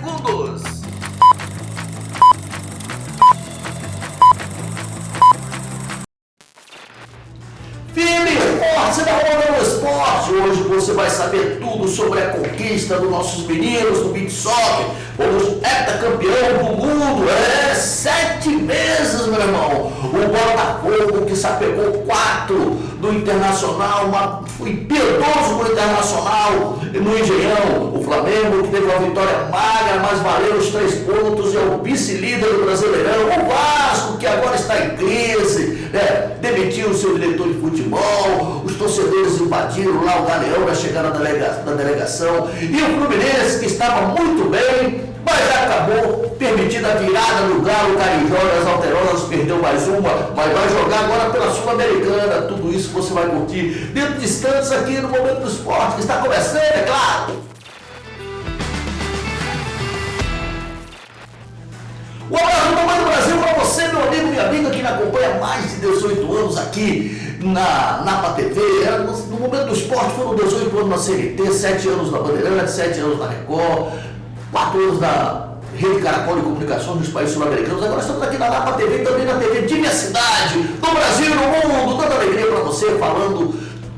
segundos. Firme e forte da Onda no Esporte. Hoje você vai saber tudo sobre a conquista dos nossos meninos do beach soccer. Fomos heptacampeão do mundo, 7 vezes, meu irmão. O Botafogo que sapecou 4 do Internacional, foi piedoso no Internacional, no Engenhão. O Flamengo que teve uma vitória magra, mas valeu os 3 pontos e é o vice-líder do Brasileirão. O Vasco que agora está em crise, demitiu o seu diretor de futebol, os torcedores invadiram lá o Galeão na chegada da delegação, e o Fluminense que estava muito bem, mas acabou permitida a virada no Galo, Carijó, as Alteronas perdeu mais uma, mas vai jogar agora pela Sul-Americana. Tudo isso você vai curtir dentro de instantes aqui no Momento do Esporte, que está começando, é claro. Um abraço do tamanho do Brasil para você, meu amigo, minha amiga, que me acompanha há mais de 18 anos aqui na Napa TV. No Momento do Esporte foram 18 anos na CNT, 7 anos na Bandeirantes, 7 anos na Record, 4 anos na Rede Caracol de Comunicações dos países sul-americanos. Agora estamos aqui na Napa TV e também na TV de minha cidade, do Brasil e no mundo, dando alegria para você, falando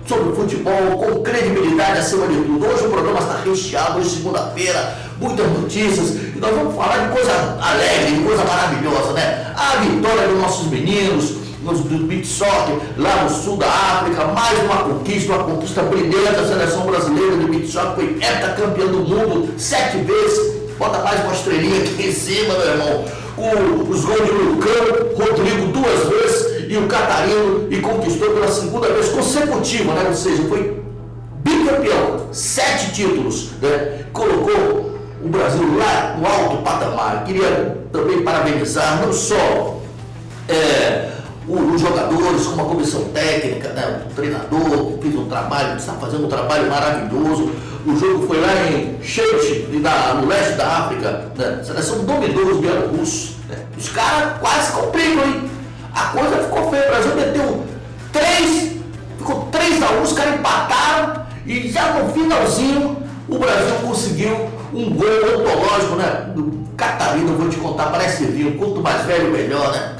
sobre futebol com credibilidade acima de tudo. Hoje o programa está recheado, hoje segunda-feira, muitas notícias, e nós vamos falar de coisa alegre, de coisa maravilhosa, né? A vitória dos nossos meninos do beach soccer lá no sul da África, mais uma conquista brilhante da seleção brasileira de beach soccer, foi heptacampeã do mundo 7 vezes. Bota mais uma estrelinha aqui em cima, meu irmão, com os gols de Lucão, Rodrigo 2 vezes e o Catarino, e conquistou pela 2ª vez consecutiva, né? Ou seja, foi bicampeão, 7 títulos, né? Colocou o Brasil lá no alto patamar. Queria também parabenizar não só os jogadores, como a comissão técnica, né? O treinador que fez um trabalho, está fazendo um trabalho maravilhoso. O jogo foi lá em Cheche, no leste da África, né? A seleção dominou os bielorrussos, né? Os caras quase cumpriram, hein? A coisa ficou feia. O Brasil meteu 3, ficou 3-1, os caras empataram e já no finalzinho o Brasil conseguiu um gol ontológico, né? Do Catarino, eu vou te contar, parece vinho, quanto mais velho melhor, né?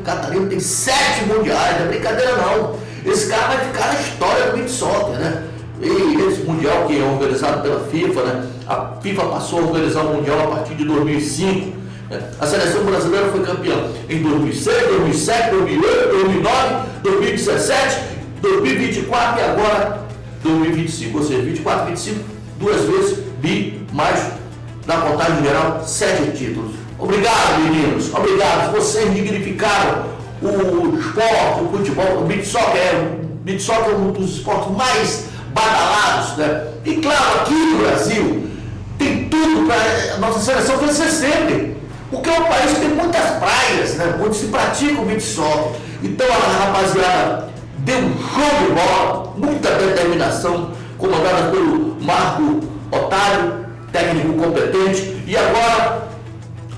Catarino tem 7 mundiais, não é brincadeira não. Esse cara vai ficar na história do beach soccer, né? E esse mundial que é organizado pela FIFA, né? A FIFA passou a organizar o mundial a partir de 2005. Né? A seleção brasileira foi campeã em 2006, 2007, 2008, 2009, 2017, 2024 e agora 2025. Ou seja, 24, 25, 2 vezes mais na contagem geral, 7 títulos. Obrigado, meninos. Obrigado. Vocês dignificaram o esporte, o futebol, o beach soccer. O beach soccer é um dos esportes mais badalados, né? E claro, aqui no Brasil tem tudo para a nossa seleção vencer sempre, porque é um país que tem muitas praias, né? Onde se pratica o beach soccer. Então a rapaziada deu um show de bola, muita determinação, comandada pelo Marco Otário, técnico competente, e agora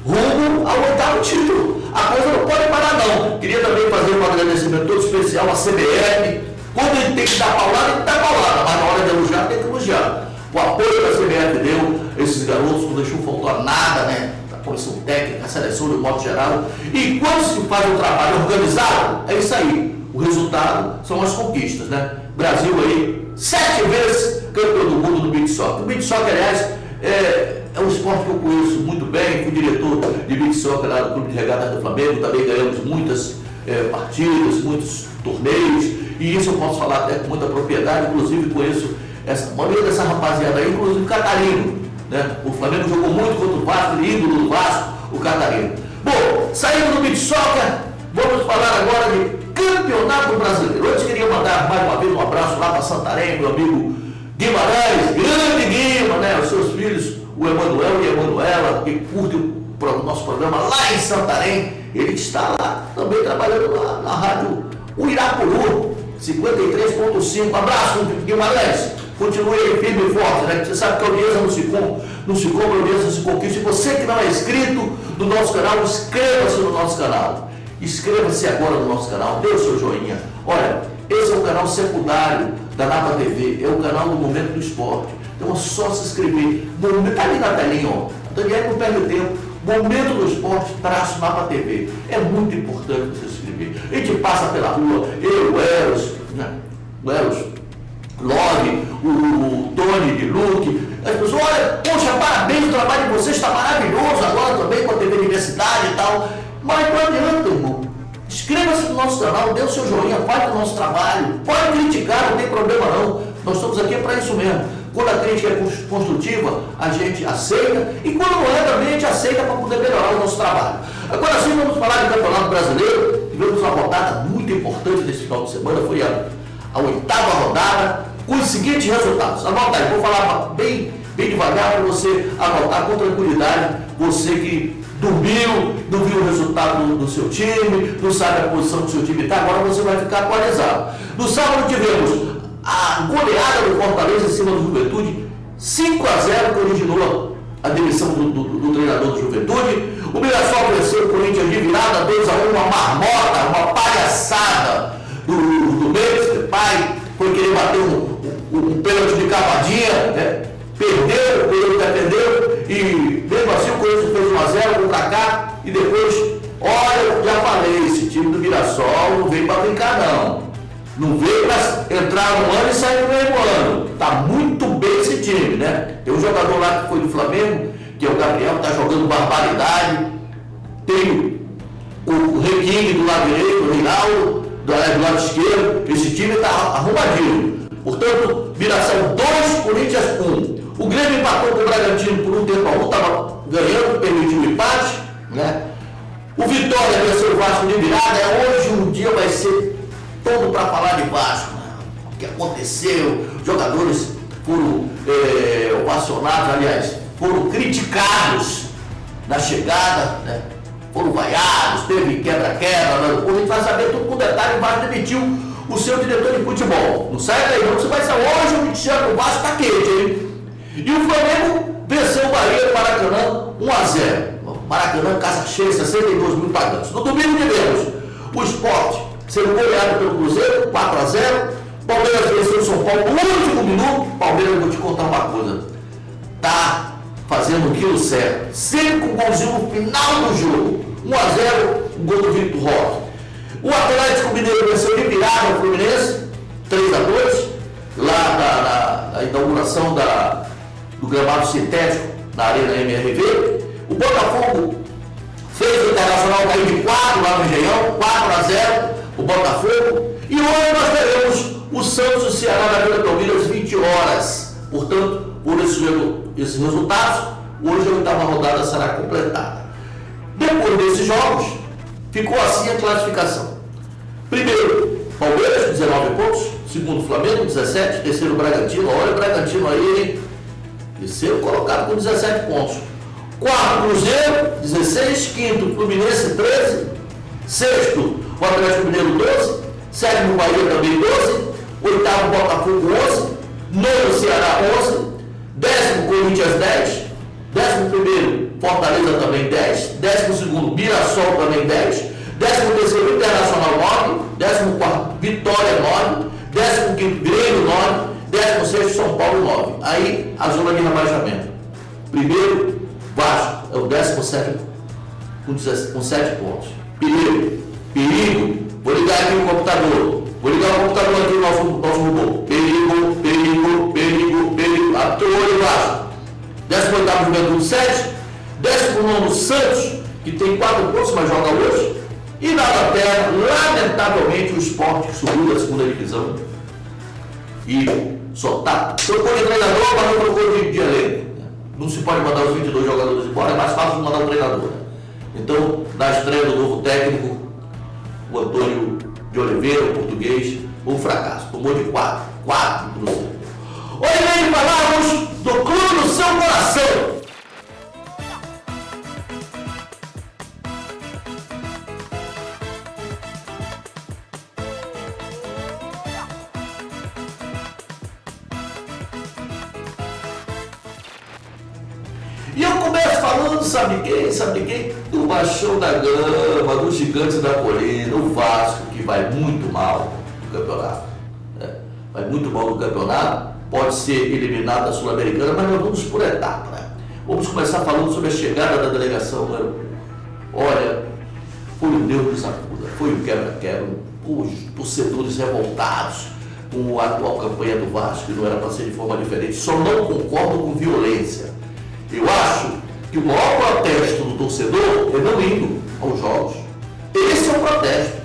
rumo ao 8º título. A coisa não pode parar não. Queria também fazer um agradecimento todo especial à CBF. Quando ele tem que dar paulada, ele dá paulada, mas na hora de elogiar, tem que elogiar. O apoio que a CBF deu, esses garotos não deixou faltar nada, né? A comissão técnica, a seleção de modo geral. E quando se faz um trabalho organizado, é isso aí. O resultado são as conquistas, né? Brasil aí, 7 vezes campeão do mundo do beach soccer. O beach soccer, aliás, é um esporte que eu conheço muito bem, fui diretor de beach soccer lá do Clube de Regatas do Flamengo, também ganhamos muitas partidas, muitos torneios, e isso eu posso falar até com muita propriedade, inclusive conheço a maioria dessa rapaziada aí, inclusive o Catarino, né? O Flamengo jogou muito contra o Vasco, ídolo do Vasco, o Catarino. Bom, saindo do beach soccer, vamos falar agora de Campeonato Brasileiro. Antes queria mandar mais uma vez um abraço lá para Santarém, meu amigo Guimarães, grande Guima, né? Os seus filhos, o Emanuel e a Emanuela, que curtem o nosso programa lá em Santarém. Ele está lá também trabalhando na rádio Uirapuru, 53.5. Abraço, Guimarães. Continue aí firme e forte, né? Você sabe que a audiência não se compra, a audiência se conquista. E você que não é inscrito no nosso canal, inscreva-se no nosso canal. Inscreva-se agora no nosso canal, dê o seu joinha. Olha, esse é o canal secundário da Napa TV, é o canal do Momento do Esporte. Então é só se inscrever. Está ali na telinha, ó. Daniel não perde tempo. Momento do Esporte, traço Mapa TV. É muito importante você se inscrever. A gente passa pela rua, eu, o Eros, né? O Eros, Love, o Tony de Luque. As pessoas, olha, poxa, parabéns, o trabalho de vocês está maravilhoso agora também com a TV Universidade e tal. Mas não adianta, irmão. Inscreva-se no nosso canal, dê o seu joinha, fale do nosso trabalho. Pode criticar, não tem problema não. Nós estamos aqui para isso mesmo. Quando a crítica é construtiva, a gente aceita. E quando não é, também a gente aceita para poder melhorar o nosso trabalho. Agora sim, vamos falar do Campeonato Brasileiro. Tivemos uma rodada muito importante nesse final de semana. Foi a 8ª rodada, com os seguintes resultados. Anota aí, vou falar bem devagar para você anotar com tranquilidade. Você que dormiu, não viu o resultado do seu time, não sabe a posição do seu time está, agora você vai ficar atualizado. No sábado tivemos a goleada do Fortaleza em cima do Juventude, 5-0, que originou a demissão do treinador do Juventude. O Mirassol venceu o Corinthians de virada, 2-1, uma marmota, uma palhaçada do Mendes, pai, foi querer bater um pênalti de cavadinha, né? Perdeu, o Corinthians perdeu, e mesmo assim o Corinthians fez 1-0 com o Kaká, e depois, olha, já falei, esse time do Mirassol não veio para brincar não. Não veio para entrar no ano e sair no mesmo ano. Está muito bem esse time, né? Tem um jogador lá que foi do Flamengo, que é o Gabriel, que está jogando barbaridade. Tem o Requingue do lado direito, o Reinaldo do lado esquerdo. Esse time está arrumadinho. Portanto, Mirassol 2, Corinthians 1. O Grêmio empatou com o Bragantino por 1-1, estava ganhando, permitiu o empate, né? O Vitória venceu o Vasco de virada. Hoje um dia vai ser todo para falar de Vasco, né? O que aconteceu, os jogadores foram ovacionados, aliás, foram criticados na chegada, né? Foram vaiados, teve quebra-quebra, né? A gente vai saber tudo com detalhe. O Vasco demitiu o seu diretor de futebol. Não sai daí não, você vai saber. Hoje o Cristiano, o Vasco está quente, hein? E o Flamengo venceu o Bahia no Maracanã 1-0. Maracanã, casa cheia, 62 mil pagantes. No domingo tivemos o Sport sendo goleado pelo Cruzeiro, 4-0. Palmeiras venceu o São Paulo no último minuto. Palmeiras, eu vou te contar uma coisa, tá fazendo aquilo certo. Sempre com o golzinho no final do jogo. 1-0, o gol do Victor Roque. O Atlético Mineiro venceu de virada o Fluminense, 3-2, lá na inauguração do gramado sintético na Arena MRV. O Botafogo fez o Internacional cair de 4 lá no Engenhão, 4-0, o Botafogo. E hoje nós teremos o Santos e o Ceará na Vila Belmiro às 20 horas. Portanto, por esses resultados, hoje a 8ª rodada será completada. Depois desses jogos, ficou assim a classificação. Primeiro, Palmeiras, 19 pontos. Segundo, Flamengo, 17. Terceiro, Bragantino. Olha o Bragantino aí, hein? Terceiro colocado com 17 pontos. Quarto, Cruzeiro, 16. Quinto, Fluminense, 13. Sexto, o Atlético Mineiro, 12. Sétimo, Bahia, também 12. Oitavo, Botafogo, 11. Nono, Ceará, 11. Décimo, Corinthians, 10. 11º, Fortaleza, também 10. 12º, Mirassol, também 10. 13º, Internacional, 9. 14º, Vitória, 9. 15º, Grêmio, 9. 16º, São Paulo, 9. Aí, a zona de rebaixamento. Primeiro, Vasco, é o 17º, com 7 pontos. Perigo. Vou ligar aqui o computador. Vou ligar o computador aqui, o nosso robô. Perigo. Atore Vasco. 18º, Juventude, 7. 19º, Santos, que tem 4 pontos, mas joga hoje. E na Inglaterra, lamentavelmente, o Sport subiu da 2ª divisão. E só tá. Trocou de treinador, mas não trocou de elenco. Não se pode mandar os 22 jogadores embora, é mais fácil mandar o treinador. Então, na estreia do novo técnico, o Antônio de Oliveira, o português, um fracasso. Tomou de 4 Cruzeiro. Hoje vem falarmos do clube do seu coração. E eu começo falando, sabe quem? Do Machão da Gama, dos Gigantes da Colina, o Vasco, que vai muito mal no campeonato. Vai muito mal no campeonato, pode ser eliminado da Sul-Americana, mas nós vamos por etapa, né? Vamos começar falando sobre a chegada da delegação no aeroporto. Olha, foi o Deus que sacuda, foi o quebra-quebra, os torcedores revoltados com a atual campanha do Vasco, que não era para ser de forma diferente. Só não concordo com violência. Eu acho que o maior protesto do torcedor é não indo aos jogos. Esse é o protesto,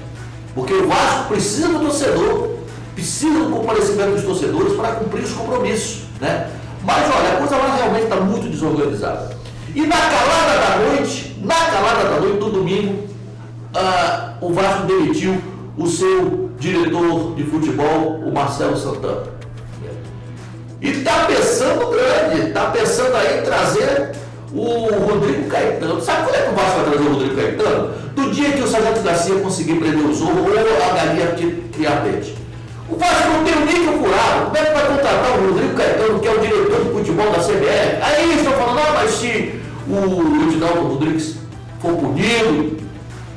porque o Vasco precisa do torcedor, precisa do comparecimento dos torcedores para cumprir os compromissos, né? Mas olha, a coisa lá realmente está muito desorganizada. E na calada da noite do domingo, o Vasco demitiu o seu diretor de futebol, o Marcelo Santana. E está pensando grande, está pensando aí em trazer o Rodrigo Caetano. Sabe quando é que o Vasco vai trazer o Rodrigo Caetano? Do dia que o Sargento Garcia conseguir prender o Zorro ou a galinha criar leite. O Vasco não tem o nível furado. Como é que vai contratar o Rodrigo Caetano, que é o diretor de futebol da CBF? Aí eles estão falando, mas se o Edinaldo Rodrigues for punido,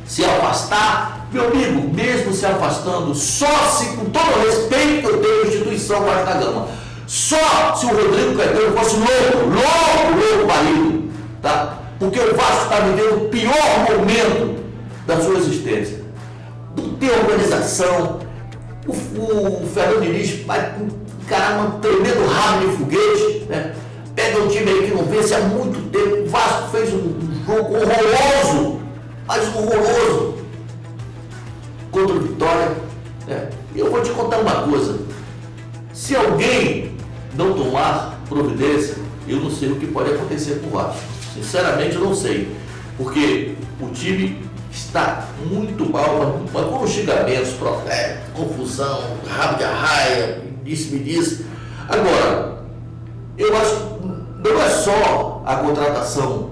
se afastar, meu amigo, mesmo se afastando, só se, com todo o respeito que eu tenho à instituição Vasco da Gama, só se o Rodrigo Caetano fosse louco marido, tá? Porque o Vasco está vivendo o pior momento da sua existência. Não tem organização. O Fernando Diniz vai encarar um tremendo rabo de foguete, né? Pega um time aí que não vence há muito tempo. O Vasco fez um jogo horroroso, mas horroroso, contra o Vitória, né? E eu vou te contar uma coisa: se alguém não tomar providência, eu não sei o que pode acontecer com o Vasco. Sinceramente, eu não sei, porque o time está muito mal, mas com xingamentos, protestos, confusão, rabo de arraia, me disse. Agora, eu acho que não é só a contratação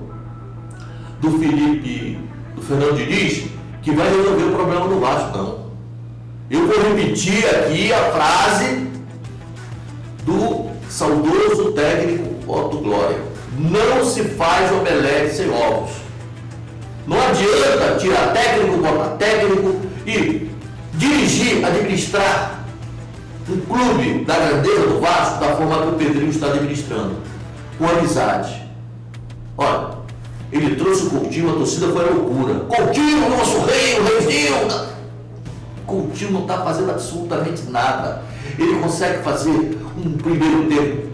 do Fernando Diniz que vai resolver o problema do Vasco, não. Eu vou repetir aqui a frase do saudoso técnico Otto Glória: não se faz omelete sem ovos. Não adianta tirar técnico, botar técnico e dirigir, administrar um clube da grandeza do Vasco da forma que o Pedrinho está administrando, com amizade. Olha, ele trouxe o Coutinho, a torcida foi a loucura. Coutinho, nosso rei, o reizinho. Coutinho não está fazendo absolutamente nada. Ele consegue fazer um primeiro tempo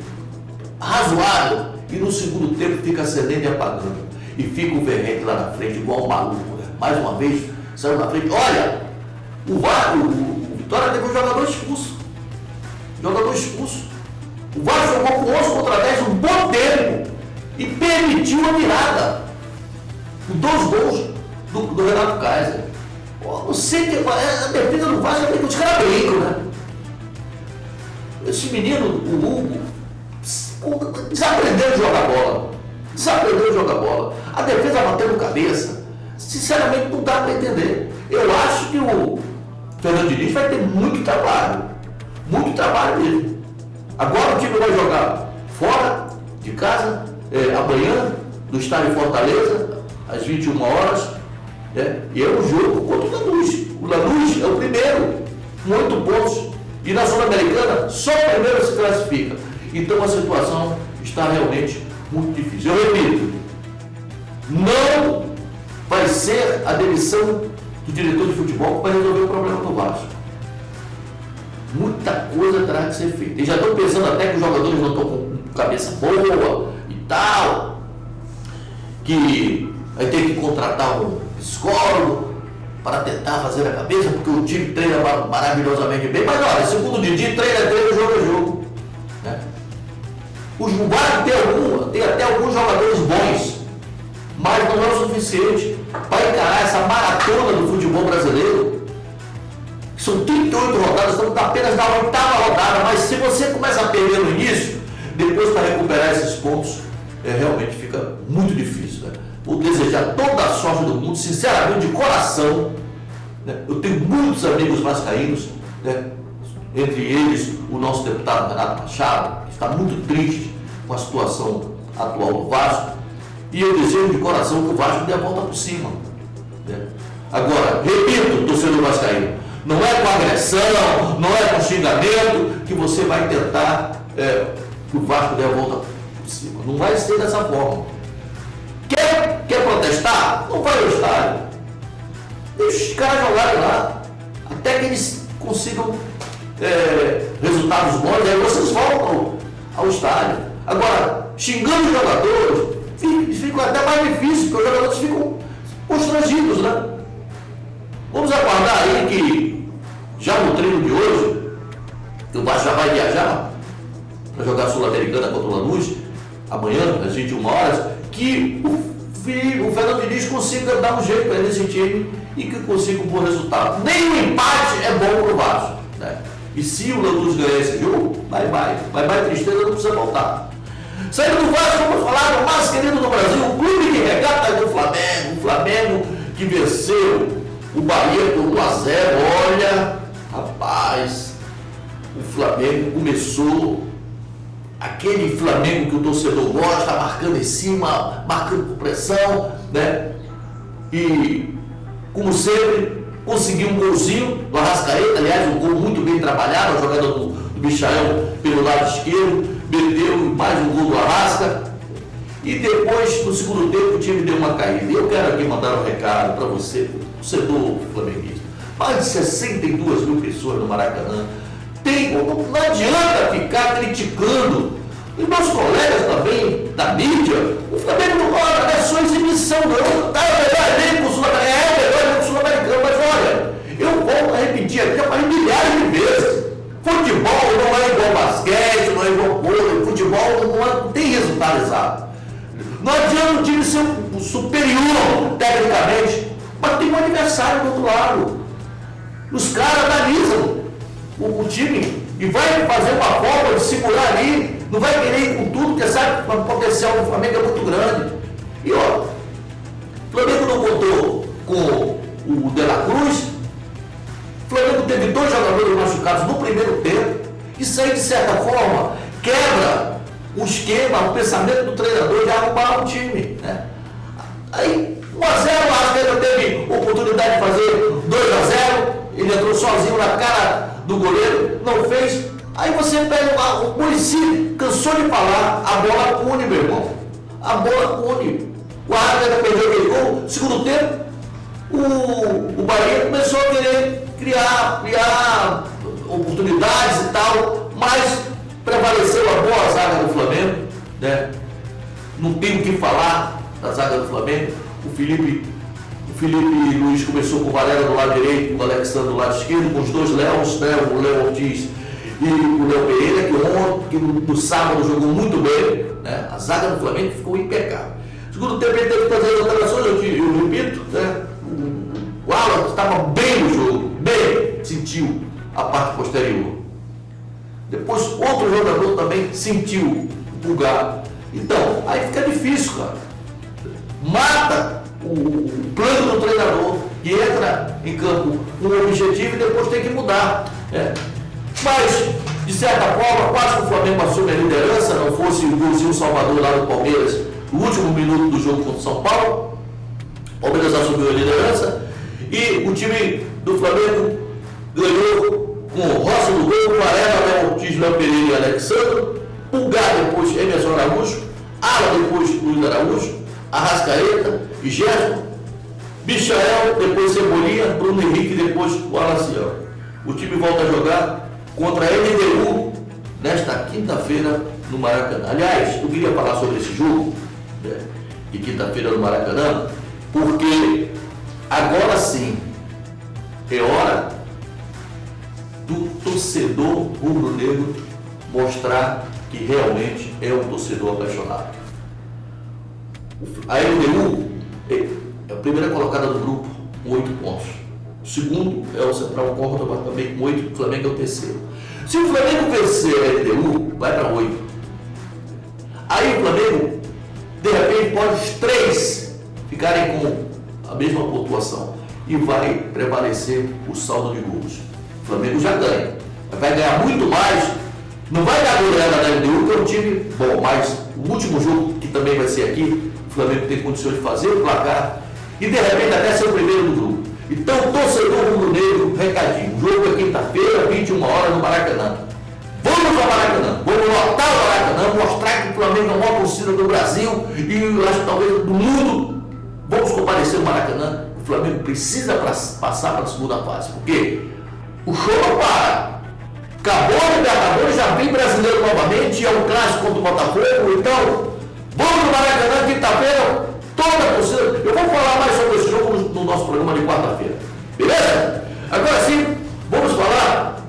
razoável e no segundo tempo fica acendendo e apagando. E fica o Verrete lá na frente, igual um maluco. Né? Mais uma vez, saiu na frente. Olha, o Vitória teve um jogador expulso. O Vasco jogou com 11 contra 10 um bom tempo e permitiu a virada. Com 2 gols do Renato Kaiser. Não sei que a defesa do Vasco é que os caras brincam, né? Esse menino, o Hugo, desaprendeu de jogar bola. A defesa batendo cabeça. Sinceramente, não dá para entender. Eu acho que o Fernando Diniz vai ter muito trabalho mesmo. Agora o time vai jogar fora de casa, amanhã, no estádio Fortaleza, às 21 horas, né? E é um jogo contra o Lanús. O Lanús é o primeiro, com 8 pontos. E na Sul-Americana, só o primeiro se classifica. Então a situação está realmente muito difícil. Eu repito, não vai ser a demissão do diretor de futebol que vai resolver o problema do Vasco. Muita coisa terá que ser feita. E já estão pensando até que os jogadores não estão com cabeça boa e tal, que vai ter que contratar um psicólogo para tentar fazer a cabeça, porque o time treina maravilhosamente bem. Mas olha, segundo o Didi, treino, jogo é jogo. Né? O Vasco tem até alguns jogadores bons, mas não é o suficiente para encarar essa maratona do futebol brasileiro. São 38 rodadas, estamos apenas na 8ª rodada, mas se você começa a perder no início, depois para recuperar esses pontos, realmente fica muito difícil. Né? Vou desejar toda a sorte do mundo, sinceramente, de coração. Né? Eu tenho muitos amigos vascaínos, né? Entre eles o nosso deputado Renato Machado, que está muito triste com a situação atual do Vasco, e eu desejo de coração que o Vasco dê a volta por cima. Né? Agora, repito, torcedor vascaíno, não é com agressão, não é com xingamento que você vai tentar que o Vasco dê a volta por cima. Não vai ser dessa forma. Quer protestar? Não vai ao estádio. Deixa os caras jogarem lá. Até que eles consigam resultados bons, aí vocês voltam ao estádio. Agora, xingando os jogadores, fica até mais difícil, porque os jogadores ficam constrangidos, né? Vamos aguardar aí que já no treino de hoje, o Vasco já vai viajar para jogar a Sul-Americana contra o Lanús, amanhã, às 21 horas, que o Fernando Diniz consiga dar um jeito nesse time e que consiga um bom resultado. Nem o empate é bom para o Vasco, né? E se o Lanús ganhar esse jogo, bye tristeza, não precisa voltar. Saindo do Vasco, vamos falar do mais querido do Brasil, o clube de regata do Flamengo. O Flamengo que venceu o Bahia por 1-0. Olha, rapaz, o Flamengo começou aquele Flamengo que o torcedor gosta, marcando em cima, marcando com pressão, né? E, como sempre, conseguiu um golzinho do Arrascaeta, aliás, um gol muito bem trabalhado, a jogada do Michael pelo lado esquerdo, meteu mais um gol do Arrasca, e depois, no segundo tempo, o time deu uma caída. E eu quero aqui mandar um recado para você, torcedor flamenguista. Mais de 62 mil pessoas no Maracanã. Não adianta ficar criticando. E meus colegas também da mídia, o Flamengo não é só exibição, não. Tá, é melhor elenco sul-americano, mas olha, eu volto a repetir aqui, eu falei milhares de vezes. Futebol não é igual basquete, não é igual vôlei, futebol não tem resultado exato. Não adianta o time ser superior tecnicamente, mas tem um adversário do outro lado. Os caras analisam o time e vai fazer uma forma de segurar ali, não vai querer ir com tudo, porque sabe que o potencial do Flamengo é muito grande. E ó, o Flamengo não contou com o De La Cruz, o Flamengo teve 2 jogadores machucados no primeiro tempo, isso aí de certa forma quebra o esquema, o pensamento do treinador de arrumar o time, né? Aí 1-0, o Arrascaeta teve oportunidade de fazer 2-0, ele entrou sozinho na cara do goleiro, não fez. Aí você pega o Muricy, cansou de falar, a bola pune, meu irmão. A bola pune. O Arrascaeta perdeu aquele gol, segundo tempo, o Bahia começou a querer criar oportunidades e tal, mas prevaleceu a boa zaga do Flamengo, né? Não tem o que falar da zaga do Flamengo. O Felipe Luiz começou com o Varela do lado direito, o Alexandre do lado esquerdo, com os 2 Léos, né? O Léo Ortiz e o Léo Pereira, que no sábado jogou muito bem, né? A zaga do Flamengo ficou impecável. Segundo tempo ele teve que fazer as alterações, eu repito, né? O Alan estava bem no jogo, bem, sentiu a parte posterior. Depois outro jogador também sentiu o pulgar. Então, aí fica difícil, cara. Mata o plano do treinador, que entra em campo com um objetivo e depois tem que mudar, né? Mas, de certa forma, quase que o Flamengo assume a liderança, não fosse o golzinho Salvador lá do Palmeiras, no último minuto do jogo contra o São Paulo. O Palmeiras assumiu a liderança e o time do Flamengo ganhou com o Rossi no gol, Varela, Léo Ortiz, Léo Pereira e Alexandre, Pulgar depois Emerson Araújo, Ala depois Luiz Araújo, Arrascaeta e Gerson, Michael, depois Cebolinha, Bruno Henrique e depois o Alaciel. O time volta a jogar contra a LDU nesta quinta-feira no Maracanã. Aliás, eu queria falar sobre esse jogo, né, de quinta-feira no Maracanã, porque agora sim é hora do torcedor rubro-negro mostrar que realmente é um torcedor apaixonado. A LDU é a primeira colocada do grupo com 8 pontos. O segundo é o Central Córdoba também com 8, o Flamengo é o terceiro. Se o Flamengo vencer a LDU, vai para 8. Aí o Flamengo, de repente, pode os 3 ficarem com a mesma pontuação e vai prevalecer o saldo de gols. O Flamengo já ganha, vai ganhar muito mais, não vai dar goleada da LDU, que é um time bom, mas o último jogo, que também vai ser aqui, o Flamengo tem condições de fazer o placar e de repente até ser o primeiro do grupo. Então, torcedor rubro-negro, recadinho, o jogo é quinta-feira, 21 horas no Maracanã. Vamos ao Maracanã, vamos lotar o Maracanã, mostrar que o Flamengo é a maior torcida do Brasil e eu acho que talvez do mundo. Vamos comparecer no Maracanã. O Flamengo precisa passar para a segunda fase, porque o show não para. Acabou a Libertadores, já vem brasileiro novamente, é um clássico contra o Botafogo, então vamos no Maracanã, quinta-feira, toda a torcida. Eu vou falar mais sobre esse jogo no nosso programa de quarta-feira, beleza? Agora sim, vamos falar,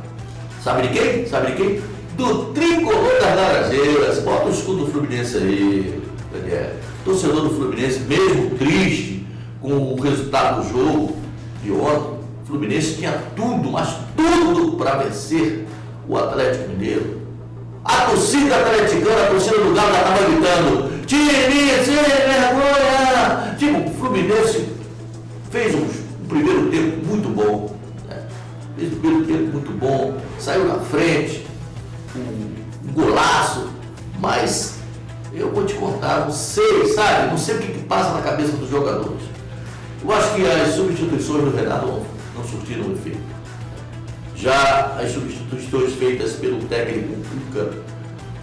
sabe de quem? Sabe de quem? Do tricolor das Laranjeiras. Bota o escudo do Fluminense aí, Daniel. Torcedor do Fluminense, mesmo triste com o resultado do jogo de ontem, o Fluminense tinha tudo, mas tudo para vencer o Atlético Mineiro. A torcida atleticana, a torcida do Galo já estava gritando: time sem vergonha! Tipo, o Fluminense fez um primeiro tempo muito bom, né? Fez um primeiro tempo muito bom, saiu na frente, um golaço, mas eu vou te contar, não sei, sabe? Não sei o que passa na cabeça dos jogadores. Eu acho que as substituições do Renato não surtiram efeito. Já as substituições feitas pelo técnico Cuca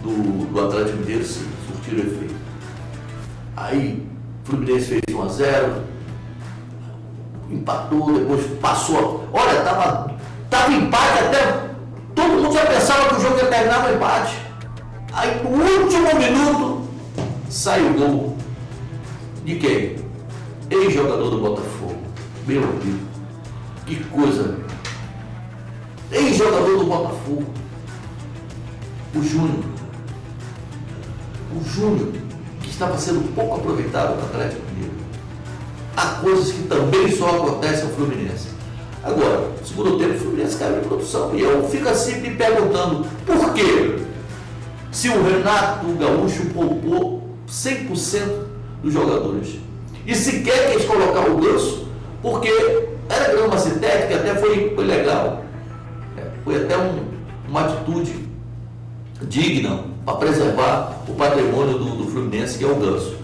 do Atlético Mineiro surtiram efeito. Aí o Fluminense fez 1-0, empatou, depois passou. Olha, tava empate até. Todo mundo já pensava que o jogo ia terminar no empate. Aí no último minuto sai o gol. De quem? Ex-jogador do Botafogo. Meu amigo, que coisa. Ex-jogador do Botafogo, o Júnior. O Júnior, que estava sendo pouco aproveitado no Atlético Mineiro. Há coisas que também só acontecem ao Fluminense. Agora, no segundo tempo, o Fluminense caiu em produção. E eu fico assim me perguntando, por quê? Se o Renato Gaúcho poupou 100% dos jogadores. E sequer quis colocar o Ganso, porque era grama sintética, até foi legal. Foi até uma atitude digna para preservar o patrimônio do Fluminense, que é o Ganso.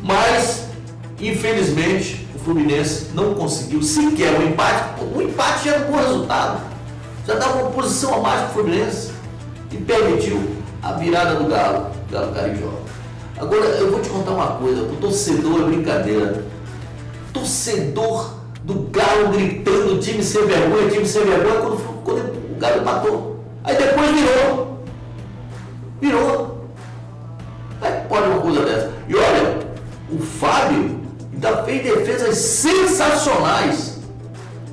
Mas, infelizmente, o Fluminense não conseguiu sequer um empate. O empate já era um bom resultado. Já dava uma posição a mais para o Fluminense e permitiu a virada do Galo Carijó. Agora, eu vou te contar uma coisa, o torcedor é brincadeira. Torcedor do Galo gritando, time sem vergonha, quando o Galo empatou. Aí depois virou. Como é que pode uma coisa dessa? E olha, o Fábio ainda fez defesas sensacionais,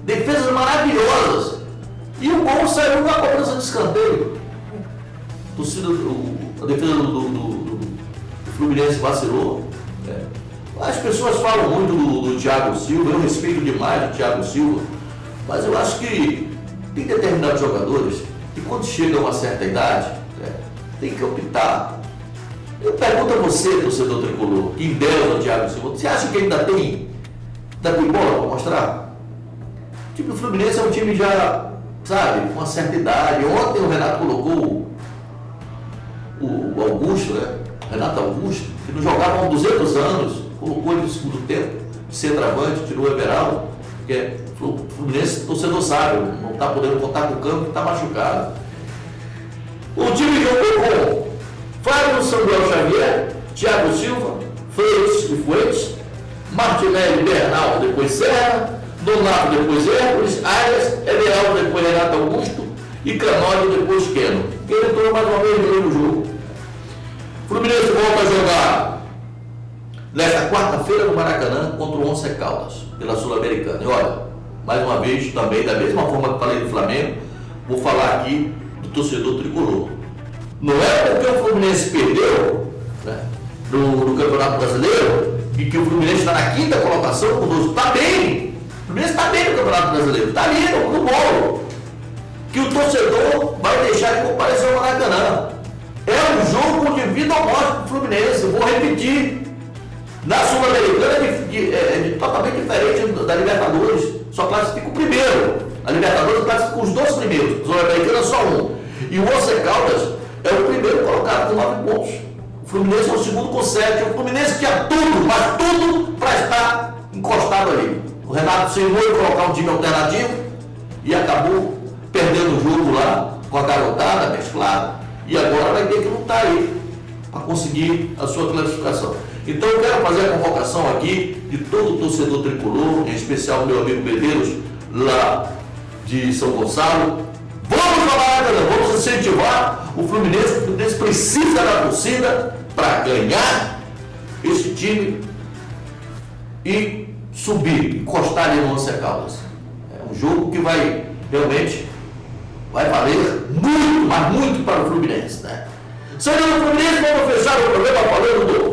defesas maravilhosas, e o gol saiu na cobrança de escanteio. A defesa do Fluminense vacilou. As pessoas falam muito do Thiago Silva, eu respeito demais o Thiago Silva, mas eu acho que tem determinados jogadores que quando chegam a uma certa idade, tem que optar. Eu pergunto a você, torcedor tricolor, que endeusa o Thiago Silva, você acha que ainda tem bola para mostrar? O time do Fluminense é um time já, sabe, com uma certa idade. Ontem o Renato colocou o Augusto, Renato Augusto, que não jogava há 200 anos, colocou ele no segundo tempo, de centroavante, tirou o Everaldo, porque o Fluminense, torcedor sabe, não está podendo contar com o campo, está machucado. O time jogou com Fábio Samuel Xavier, Thiago Silva, Fuentes, Martinelli, Bernal, depois Serra, Donato, depois Hércules, Arias, Everaldo, depois Renato Augusto e Canódio, depois Keno. Ele entrou mais uma vez no jogo. O Fluminense volta a jogar nesta quarta-feira no Maracanã contra o Once Caldas, pela Sul-Americana. E olha, mais uma vez também, da mesma forma que falei do Flamengo, vou falar aqui do torcedor tricolor. Não é porque o Fluminense perdeu no Campeonato Brasileiro e que o Fluminense está na quinta colocação com 12. Está bem! O Fluminense está bem no Campeonato Brasileiro, está ali no bolo. Que o torcedor vai deixar de comparecer ao Maracanã. É um jogo de vida ou morte para o Fluminense. Vou repetir. Na Sul-Americana é totalmente diferente da Libertadores. Só classifica o primeiro. A Libertadores classifica os 2 primeiros. A Sul-Americana só um. E o Once Caldas é o primeiro colocado com 9 pontos. O Fluminense é o segundo com 7. O Fluminense tinha tudo, mas tudo para estar encostado ali. O Renato se irou em colocar um time alternativo e acabou perdendo o jogo lá com a garotada mesclada. E agora vai ter que lutar aí para conseguir a sua classificação. Então eu quero fazer a convocação aqui de todo o torcedor tricolor, em especial meu amigo Medeiros, lá de São Gonçalo. Vamos falar, vamos incentivar o Fluminense precisa da torcida para ganhar esse time e subir, encostar ali no Once Caldas. É um jogo que vai realmente valer muito, mas muito para o Fluminense, né? Saindo do Fluminense, vamos fechar o programa falando do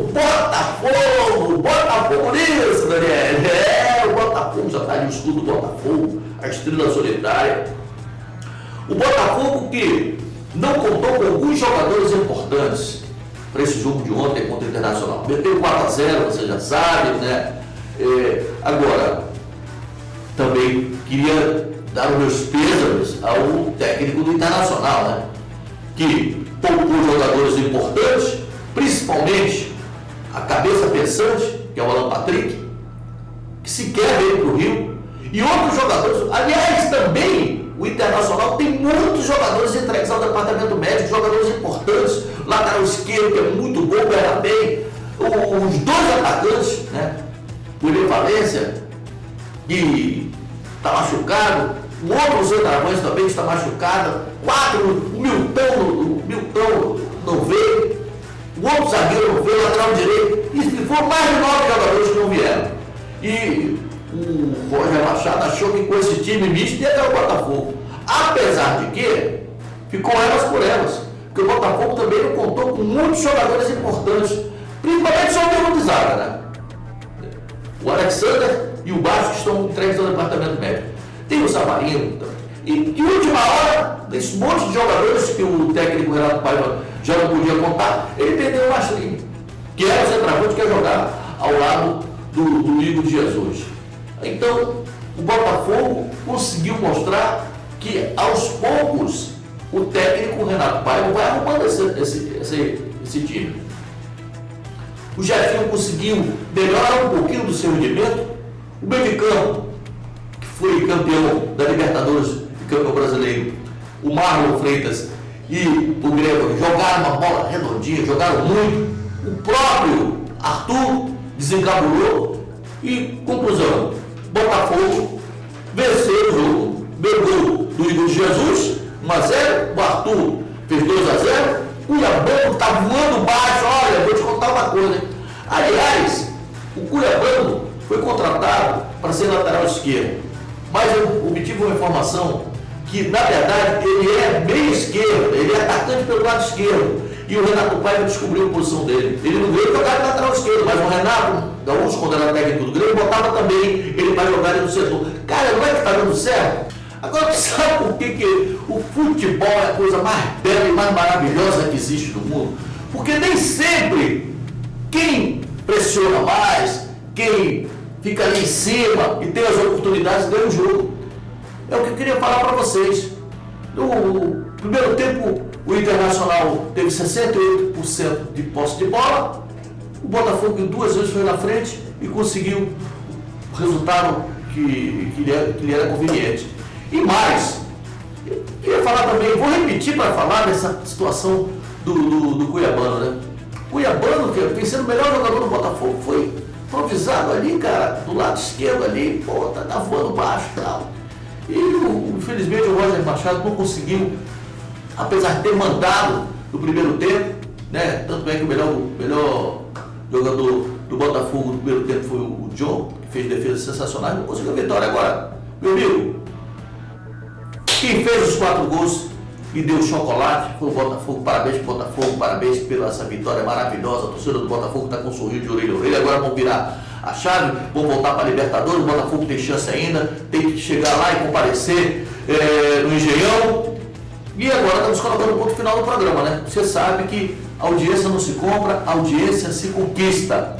Botafogo nisso, Daniel. O Botafogo já está ali, o escudo do Botafogo, a estrela solitária. O Botafogo que não contou com alguns jogadores importantes para esse jogo de ontem contra o Internacional. Meteu 4-0, você já sabe, né? Agora, também queria dar os meus pêsames ao técnico do Internacional, né? Que poupou jogadores importantes, principalmente a cabeça pensante, que é o Alan Patrick, que sequer veio para o Rio, e outros jogadores. Aliás, também o Internacional tem muitos jogadores entregues ao departamento médico, jogadores importantes, lateral esquerdo, que é muito bom, era bem, os dois atacantes, né? O William Valência, que está machucado, o outro centroavante também está machucado, o Milton não veio, o outro zagueiro não veio, o lateral direito, e foram mais de 9 jogadores que não vieram. E o Roger Machado achou que com esse time misto ia ter o Botafogo. Apesar de que ficou elas por elas, porque o Botafogo também não contou com muitos jogadores importantes, principalmente só o termo de zaga, né? O Alexander e o Baixo que estão entregues ao departamento médico. Tem o Savarino também. E de última hora, desse monte de jogadores que o técnico Renato Paiva já não podia contar, ele perdeu o Mastrinho, que era o centroavante que ia jogar ao lado do Igor de Jesus. Então, o Botafogo conseguiu mostrar que aos poucos o técnico Renato Paiva vai arrumando esse time. O Jefinho conseguiu melhorar um pouquinho do seu rendimento. O meio de campo, que foi campeão da Libertadores e campeão brasileiro, o Marlon Freitas e o Grêmio jogaram uma bola redondinha, jogaram muito. O próprio Arthur desencabulou e, conclusão, Botafogo venceu o jogo. Gol do Igor de Jesus, 1-0, o Arthur fez 2-0, o Cuiabano está voando baixo. Olha, vou te contar uma coisa, hein? Aliás, o Cuiabano foi contratado para ser lateral esquerdo, mas eu obtive uma informação que, na verdade, ele é meio esquerdo, ele é atacante pelo lado esquerdo, e o Renato Paiva descobriu a posição dele. Ele não veio jogar de lateral esquerdo, mas o Renato Gaúcho, quando era técnico do Grêmio, botava também ele para jogar ali no setor. Cara, não é que está dando certo? Agora, sabe por que o futebol é a coisa mais bela e mais maravilhosa que existe no mundo? Porque nem sempre quem pressiona mais, quem fica ali em cima e tem as oportunidades, ganha o jogo. É o que eu queria falar para vocês. No primeiro tempo, o Internacional teve 68% de posse de bola, o Botafogo 2 vezes foi na frente e conseguiu o resultado que lhe era conveniente. E mais, eu queria falar também, vou repetir para falar dessa situação do Cuiabano, né? Cuiabano, que vem sendo o melhor jogador do Botafogo, foi improvisado ali, cara, do lado esquerdo ali, pô, tá voando baixo e tal. E infelizmente o Roger Machado não conseguiu, apesar de ter mandado no primeiro tempo, né? Tanto é que o melhor jogador do Botafogo no primeiro tempo foi o John, que fez defesas sensacionais, não conseguiu a vitória. Agora, meu amigo, quem fez os 4 gols e deu chocolate foi o Botafogo. Parabéns para o Botafogo, parabéns pela essa vitória maravilhosa. A torcida do Botafogo está com um sorriso de orelha a orelha. Agora vão virar a chave, vão voltar para a Libertadores. O Botafogo tem chance ainda, tem que chegar lá e comparecer no Engenhão. E agora estamos colocando o ponto final do programa, né? Você sabe que a audiência não se compra, a audiência se conquista.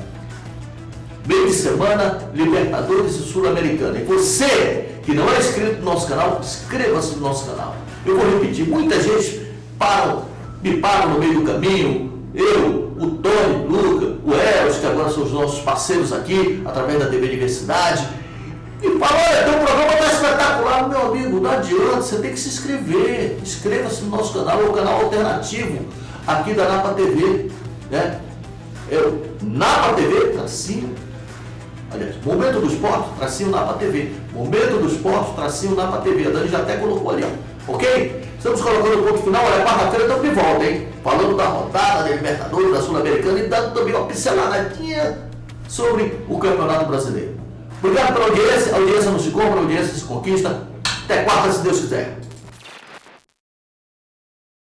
Meio de semana, Libertadores e Sul-Americana. E você que não é inscrito no nosso canal, inscreva-se no nosso canal. Eu vou repetir, muita gente me para no meio do caminho, eu, o Tony, o Luca, o Eros, que agora são os nossos parceiros aqui, através da TV Diversidade, e fala, olha, teu programa está espetacular, meu amigo, não adianta, você tem que se inscrever, inscreva-se no nosso canal, é o canal alternativo aqui da Napa TV. né? Eu, Napa TV, tracinho, aliás, Momento do Esporte, tracinho Napa TV. Momento do Esporte, tracinho Napa TV. A Dani já até colocou ali, ó. Ok? Estamos colocando o ponto final. Olha, quarta-feira estamos de volta, hein? Falando da rodada da Libertadores, da Sul-Americana e dando também uma pinceladinha sobre o Campeonato Brasileiro. Obrigado pela audiência. A audiência não se compra, a audiência se conquista. Até quarta, se Deus quiser.